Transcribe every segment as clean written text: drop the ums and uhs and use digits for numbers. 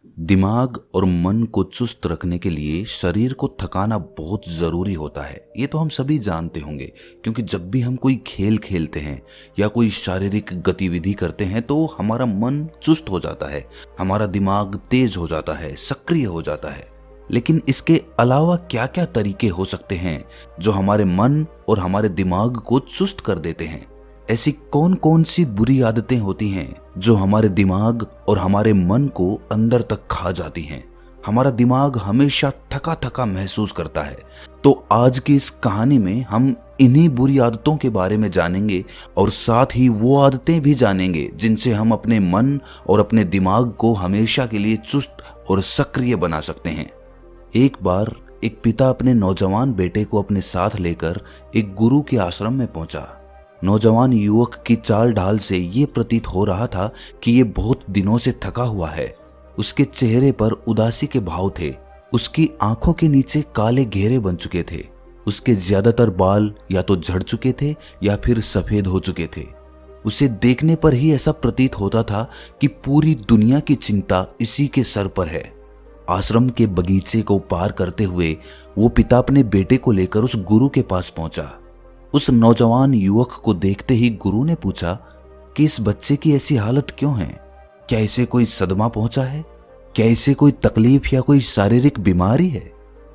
दिमाग और मन को चुस्त रखने के लिए शरीर को थकाना बहुत ज़रूरी होता है। ये तो हम सभी जानते होंगे, क्योंकि जब भी हम कोई खेल खेलते हैं या कोई शारीरिक गतिविधि करते हैं तो हमारा मन चुस्त हो जाता है, हमारा दिमाग तेज हो जाता है, सक्रिय हो जाता है। लेकिन इसके अलावा क्या क्या तरीके हो सकते हैं जो हमारे मन और हमारे दिमाग को चुस्त कर देते हैं? ऐसी कौन कौन सी बुरी आदतें होती हैं जो हमारे दिमाग और हमारे मन को अंदर तक खा जाती हैं? हमारा दिमाग हमेशा थका थका महसूस करता है। तो आज की इस कहानी में हम इन्हीं बुरी आदतों के बारे में जानेंगे और साथ ही वो आदतें भी जानेंगे जिनसे हम अपने मन और अपने दिमाग को हमेशा के लिए चुस्त और सक्रिय बना सकते हैं। एक बार एक पिता अपने नौजवान बेटे को अपने साथ लेकर एक गुरु के आश्रम में पहुंचा। नौजवान युवक की चाल ढाल से ये प्रतीत हो रहा था कि ये बहुत दिनों से थका हुआ है। उसके चेहरे पर उदासी के भाव थे। उसकी आंखों के नीचे काले घेरे बन चुके थे। उसके ज्यादातर बाल या तो झड़ चुके थे या फिर सफेद हो चुके थे। उसे देखने पर ही ऐसा प्रतीत होता था कि पूरी दुनिया की चिंता इसी के सर पर है। आश्रम के बगीचे को पार करते हुए वो पिता अपने बेटे को लेकर उस गुरु के पास पहुंचा। उस नौजवान युवक को देखते ही गुरु ने पूछा कि इस बच्चे की ऐसी हालत क्यों है? क्या इसे कोई सदमा पहुंचा है? क्या इसे कोई तकलीफ या कोई शारीरिक बीमारी है?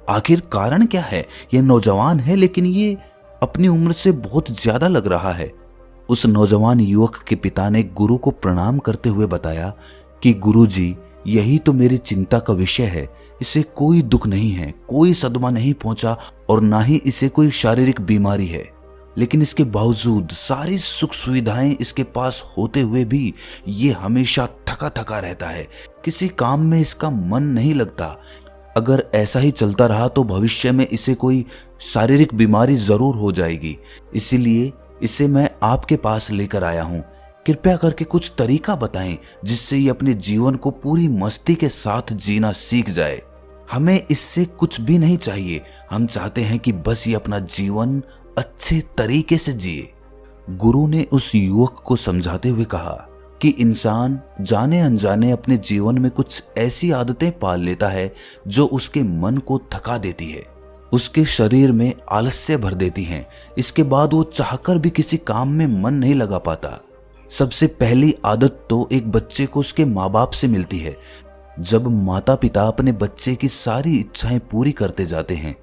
आखिर कारण क्या है? यह नौजवान है लेकिन ये अपनी उम्र से बहुत ज्यादा लग रहा है। उस नौजवान युवक के पिता ने गुरु को प्रणाम करते हुए बताया कि गुरुजी, यही तो मेरी चिंता का विषय है। इसे कोई दुख नहीं है, कोई सदमा नहीं पहुंचा और ना ही इसे कोई शारीरिक बीमारी है। लेकिन इसके बावजूद सारी सुख सुविधाएं इसके पास होते हुए भी ये हमेशा थका थका रहता है। किसी काम में इसका मन नहीं लगता। अगर ऐसा ही चलता रहा तो भविष्य में इसे कोई शारीरिक बीमारी जरूर हो जाएगी। इसीलिए इसे मैं आपके पास लेकर आया हूं। कृपया करके कुछ तरीका बताएं जिससे ये अपने जीवन को पूरी मस्ती के साथ जीना सीख जाए। हमें इससे कुछ भी नहीं चाहिए। हम चाहते हैं कि बस ये अपना जीवन अच्छे तरीके से जिए। गुरु ने उस युवक को समझाते हुए कहा कि इंसान जाने अनजाने अपने जीवन में कुछ ऐसी आदतें पाल लेता है जो उसके मन को थका देती है, उसके शरीर में आलस्य भर देती हैं। इसके बाद वो चाहकर भी किसी काम में मन नहीं लगा पाता। सबसे पहली आदत तो एक बच्चे को उसके माँ बाप से मिलती है। जब माता पिता अपने बच्चे की सारी इच्छाएं पूरी करते जाते हैं,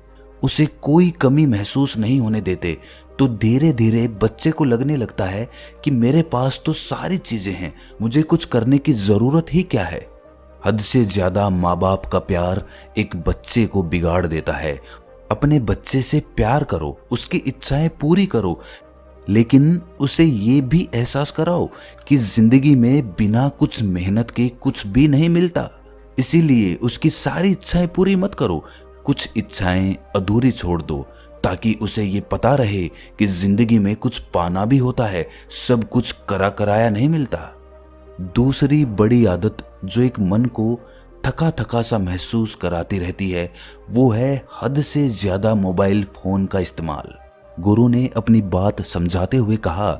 उसे कोई कमी महसूस नहीं होने देते, तो धीरे धीरे बच्चे को लगने लगता है कि मेरे पास तो सारी चीजें हैं, मुझे कुछ करने की जरूरत ही क्या है। हद से ज्यादा माँ बाप का प्यार एक बच्चे को बिगाड़ देता है। अपने बच्चे से प्यार करो, उसकी इच्छाएं पूरी करो, लेकिन उसे ये भी एहसास कराओ कि जिंदगी में बिना कुछ मेहनत के कुछ भी नहीं मिलता। इसीलिए उसकी सारी इच्छाएं पूरी मत करो, कुछ इच्छाएं अधूरी छोड़ दो, ताकि उसे ये पता रहे कि जिंदगी में कुछ पाना भी होता है, सब कुछ करा कराया नहीं मिलता। दूसरी बड़ी आदत जो एक मन को थका थका सा महसूस कराती रहती है, वो है हद से ज्यादा मोबाइल फोन का इस्तेमाल। गुरु ने अपनी बात समझाते हुए कहा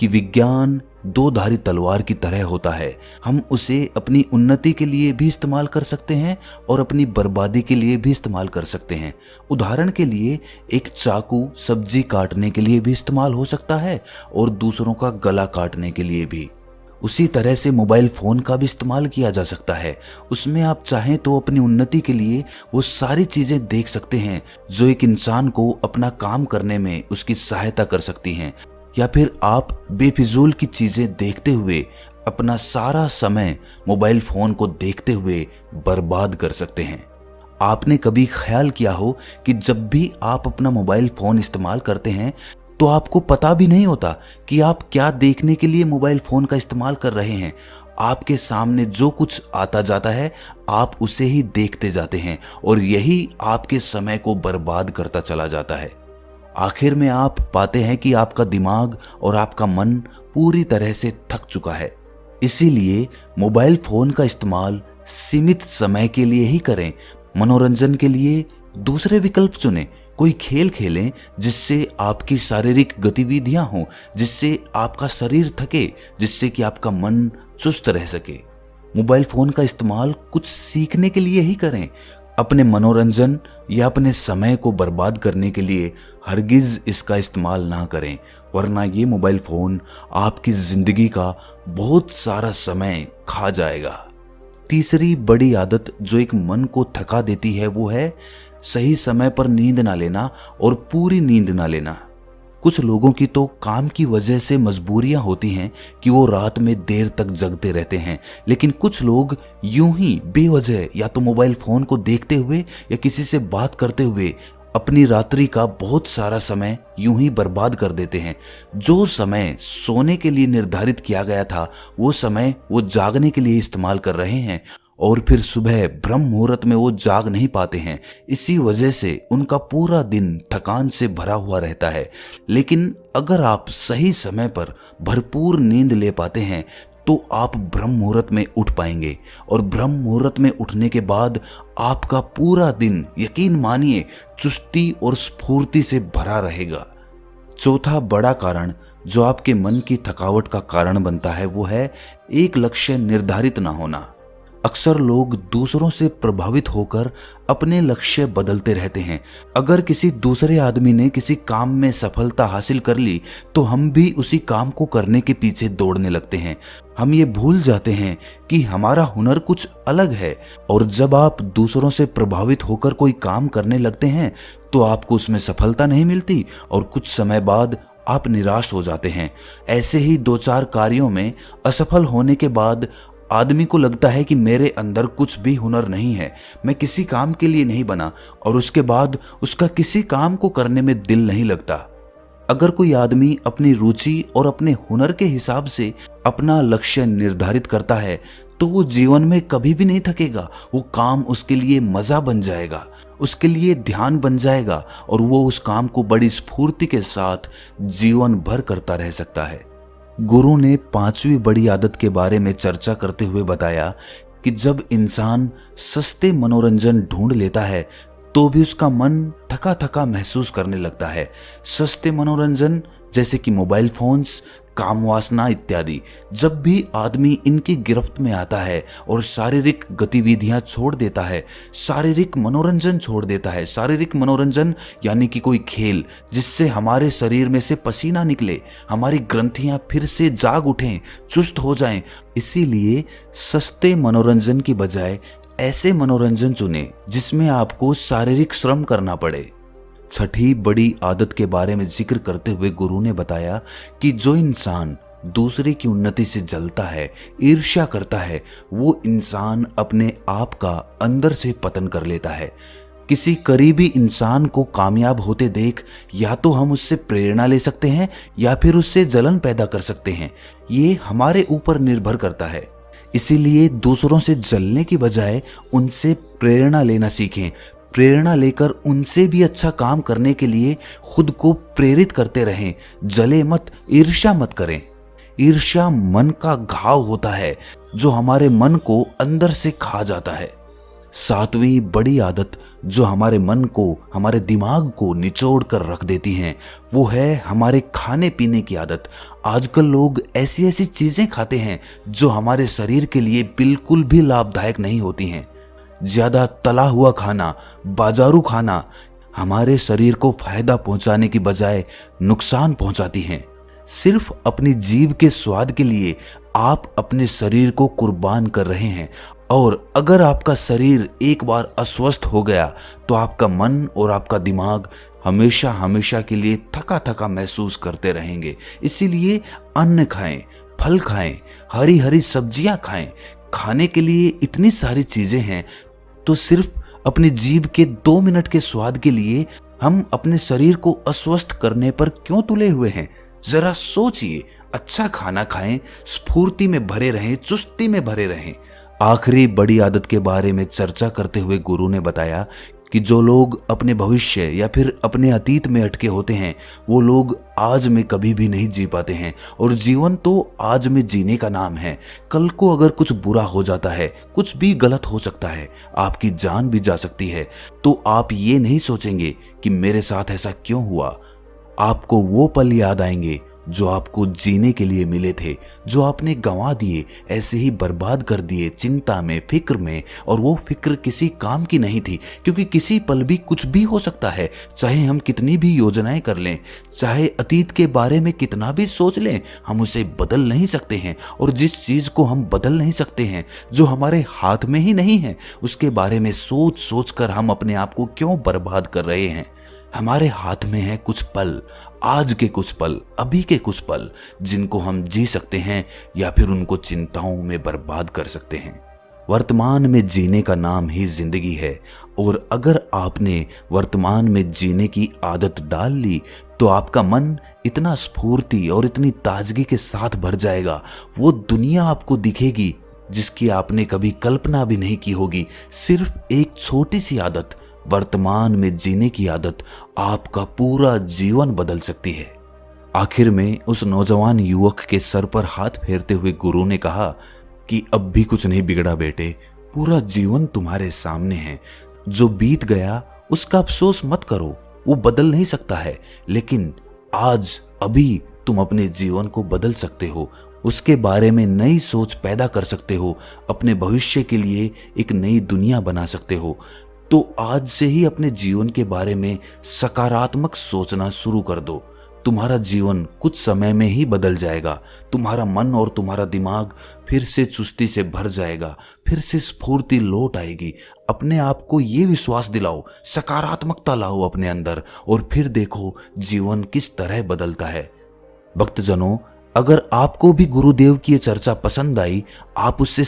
कि विज्ञान दो धारी तलवार की तरह होता है। हम उसे अपनी उन्नति के लिए भी इस्तेमाल कर सकते हैं और अपनी बर्बादी के लिए भी इस्तेमाल कर सकते हैं। उदाहरण के लिए एक चाकू सब्जी काटने के लिए भी इस्तेमाल हो सकता है और दूसरों का गला काटने के लिए भी। उसी तरह से मोबाइल फोन का भी इस्तेमाल किया जा सकता है। उसमें आप चाहें तो अपनी उन्नति के लिए वो सारी चीजें देख सकते हैं जो एक इंसान को अपना काम करने में उसकी सहायता कर सकती हैं, या फिर आप बेफिजूल की चीजें देखते हुए अपना सारा समय मोबाइल फोन को देखते हुए बर्बाद कर सकते हैं। आपने कभी ख्याल किया हो कि जब भी आप अपना मोबाइल फोन इस्तेमाल करते हैं तो आपको पता भी नहीं होता कि आप क्या देखने के लिए मोबाइल फोन का इस्तेमाल कर रहे हैं। आपके सामने जो कुछ आता जाता है आप उसे ही देखते जाते हैं और यही आपके समय को बर्बाद करता चला जाता है। आखिर में आप पाते हैं कि आपका दिमाग और आपका मन पूरी तरह से थक चुका है। इसीलिए मोबाइल फोन का इस्तेमाल सीमित समय के लिए ही करें। मनोरंजन के लिए दूसरे विकल्प चुनें। कोई खेल खेलें जिससे आपकी शारीरिक गतिविधियां हों, जिससे आपका शरीर थके, जिससे कि आपका मन चुस्त रह सके। मोबाइल फ़ोन का इस्तेमाल कुछ सीखने के लिए ही करें। अपने मनोरंजन या अपने समय को बर्बाद करने के लिए हरगिज़ इसका इस्तेमाल ना करें, वरना ये मोबाइल फ़ोन आपकी ज़िंदगी का बहुत सारा समय खा जाएगा। तीसरी बड़ी आदत जो एक मन को थका देती है वो है सही समय पर नींद ना लेना और पूरी नींद ना लेना। कुछ लोगों की तो काम की वजह से मजबूरियां होती हैं कि वो रात में देर तक जगते रहते हैं, लेकिन कुछ लोग यूं ही बेवजह या तो मोबाइल फ़ोन को देखते हुए या किसी से बात करते हुए अपनी रात्रि का बहुत सारा समय यूं ही बर्बाद कर देते हैं। जो समय सोने के लिए निर्धारित किया गया था वो समय वो जागने के लिए इस्तेमाल कर रहे हैं और फिर सुबह ब्रह्म मुहूर्त में वो जाग नहीं पाते हैं। इसी वजह से उनका पूरा दिन थकान से भरा हुआ रहता है। लेकिन अगर आप सही समय पर भरपूर नींद ले पाते हैं तो आप ब्रह्म मुहूर्त में उठ पाएंगे और ब्रह्म मुहूर्त में उठने के बाद आपका पूरा दिन यकीन मानिए चुस्ती और स्फूर्ति से भरा रहेगा। चौथा बड़ा कारण जो आपके मन की थकावट का कारण बनता है वो है एक लक्ष्य निर्धारित ना होना। अक्सर लोग दूसरों से प्रभावित होकर अपने लक्ष्य बदलते रहते हैं। अगर किसी दूसरे आदमी ने किसी काम में सफलता हासिल कर ली तो हम भी उसी काम को करने के पीछे दौड़ने लगते हैं। हम ये भूल जाते हैं कि हमारा हुनर कुछ अलग है और जब आप दूसरों से प्रभावित होकर कोई काम करने लगते हैं तो आपको उसमें सफलता नहीं मिलती और कुछ समय बाद आप निराश हो जाते हैं। ऐसे ही 2-4 कार्यों में असफल होने के बाद आदमी को लगता है कि मेरे अंदर कुछ भी हुनर नहीं है, मैं किसी काम के लिए नहीं बना, और उसके बाद उसका किसी काम को करने में दिल नहीं लगता। अगर कोई आदमी अपनी रुचि और अपने हुनर के हिसाब से अपना लक्ष्य निर्धारित करता है तो वो जीवन में कभी भी नहीं थकेगा। वो काम उसके लिए मजा बन जाएगा, उसके लिए ध्यान बन जाएगा और वो उस काम को बड़ी स्फूर्ति के साथ जीवन भर करता रह सकता है। गुरु ने 5वीं बड़ी आदत के बारे में चर्चा करते हुए बताया कि जब इंसान सस्ते मनोरंजन ढूंढ लेता है तो भी उसका मन थका थका महसूस करने लगता है। सस्ते मनोरंजन जैसे कि मोबाइल फोन्स, काम वासना इत्यादि, जब भी आदमी इनकी गिरफ्त में आता है और शारीरिक गतिविधियां छोड़ देता है, शारीरिक मनोरंजन छोड़ देता है, शारीरिक मनोरंजन यानी कि कोई खेल जिससे हमारे शरीर में से पसीना निकले, हमारी ग्रंथियां फिर से जाग उठें, चुस्त हो जाएं, इसीलिए सस्ते मनोरंजन की बजाय ऐसे मनोरंजन चुने जिसमें आपको शारीरिक श्रम करना पड़े। छठी बड़ी आदत के बारे में जिक्र करते हुए गुरु ने बताया कि जो इंसान दूसरे की उन्नति से जलता है, ईर्ष्या करता है, वो इंसान अपने आप का अंदर से पतन कर लेता है। किसी करीबी इंसान को कामयाब होते देख या तो हम उससे प्रेरणा ले सकते हैं या फिर उससे जलन पैदा कर सकते हैं। ये हमारे ऊपर निर्भर करता है। इसीलिए दूसरों से जलने की बजाय उनसे प्रेरणा लेना सीखें। प्रेरणा लेकर उनसे भी अच्छा काम करने के लिए खुद को प्रेरित करते रहें। जले मत, ईर्ष्या मत करें। ईर्ष्या मन का घाव होता है जो हमारे मन को अंदर से खा जाता है। 7वीं बड़ी आदत जो हमारे मन को, हमारे दिमाग को निचोड़ कर रख देती है वो है हमारे खाने पीने की आदत। आजकल लोग ऐसी ऐसी चीजें खाते हैं जो हमारे शरीर के लिए बिल्कुल भी लाभदायक नहीं होती हैं। ज्यादा तला हुआ खाना, बाजारू खाना हमारे शरीर को फायदा पहुंचाने की बजाय नुकसान पहुंचाती हैं। सिर्फ अपनी जीभ के स्वाद के लिए आप अपने शरीर को कुर्बान कर रहे हैं और अगर आपका शरीर एक बार अस्वस्थ हो गया तो आपका मन और आपका दिमाग हमेशा हमेशा के लिए थका थका महसूस करते रहेंगे। इसीलिए अन्न खाएं, फल खाएं, हरी हरी सब्जियां खाएं। खाने के लिए इतनी सारी चीजें हैं तो सिर्फ अपनी जीभ के 2 मिनट के स्वाद के लिए हम अपने शरीर को अस्वस्थ करने पर क्यों तुले हुए हैं? जरा सोचिए। अच्छा खाना खाएं, स्फूर्ति में भरे रहें, चुस्ती में भरे रहें। आखिरी बड़ी आदत के बारे में चर्चा करते हुए गुरु ने बताया कि जो लोग अपने भविष्य या फिर अपने अतीत में अटके होते हैं वो लोग आज में कभी भी नहीं जी पाते हैं और जीवन तो आज में जीने का नाम है। कल को अगर कुछ बुरा हो जाता है, कुछ भी गलत हो सकता है, आपकी जान भी जा सकती है, तो आप ये नहीं सोचेंगे कि मेरे साथ ऐसा क्यों हुआ। आपको वो पल याद आएंगे, जो आपको जीने के लिए मिले थे, जो आपने गंवा दिए, ऐसे ही बर्बाद कर दिए चिंता में, फिक्र में। और वो फिक्र किसी काम की नहीं थी, क्योंकि किसी पल भी कुछ भी हो सकता है। चाहे हम कितनी भी योजनाएं कर लें, चाहे अतीत के बारे में कितना भी सोच लें, हम उसे बदल नहीं सकते हैं। और जिस चीज को हम बदल नहीं सकते हैं, जो हमारे हाथ में ही नहीं है, उसके बारे में सोच सोच कर हम अपने आप को क्यों बर्बाद कर रहे हैं। हमारे हाथ में है कुछ पल, आज के कुछ पल, अभी के कुछ पल, जिनको हम जी सकते हैं या फिर उनको चिंताओं में बर्बाद कर सकते हैं। वर्तमान में जीने का नाम ही जिंदगी है। और अगर आपने वर्तमान में जीने की आदत डाल ली तो आपका मन इतना स्फूर्ति और इतनी ताजगी के साथ भर जाएगा, वो दुनिया आपको दिखेगी जिसकी आपने कभी कल्पना भी नहीं की होगी। सिर्फ एक छोटी सी आदत, वर्तमान में जीने की आदत, आपका पूरा जीवन बदल सकती है। आखिर में उस नौजवान युवक के सर पर हाथ फेरते हुए गुरु ने कहा कि अब भी कुछ नहीं बिगड़ा बेटे, पूरा जीवन तुम्हारे सामने है। जो बीत गया उसका अफसोस मत करो, वो बदल नहीं सकता है, लेकिन आज अभी तुम अपने जीवन को बदल सकते हो, उसके बारे में नई सोच पैदा कर सकते हो, अपने भविष्य के लिए एक नई दुनिया बना सकते हो। तो आज से ही अपने जीवन के बारे में सकारात्मक सोचना शुरू कर दो। तुम्हारा जीवन कुछ समय में ही बदल जाएगा। तुम्हारा मन और तुम्हारा दिमाग फिर से चुस्ती से भर जाएगा, फिर से स्फूर्ति लौट आएगी। अपने आप को ये विश्वास दिलाओ, सकारात्मकता लाओ अपने अंदर, और फिर देखो जीवन किस तरह बदलता है। भक्तजनों, अगर आपको भी गुरुदेव की ये चर्चा पसंद आई, आप उससे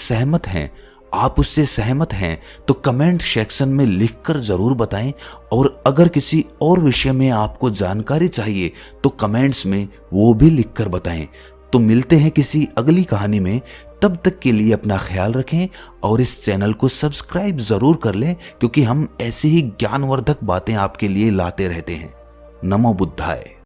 सहमत हैं तो कमेंट सेक्शन में लिखकर जरूर बताएं। और अगर किसी और विषय में आपको जानकारी चाहिए तो कमेंट्स में वो भी लिखकर बताएं। तो मिलते हैं किसी अगली कहानी में। तब तक के लिए अपना ख्याल रखें और इस चैनल को सब्सक्राइब जरूर कर लें, क्योंकि हम ऐसे ही ज्ञानवर्धक बातें आपके लिए लाते रहते हैं। नमो बुद्धाय।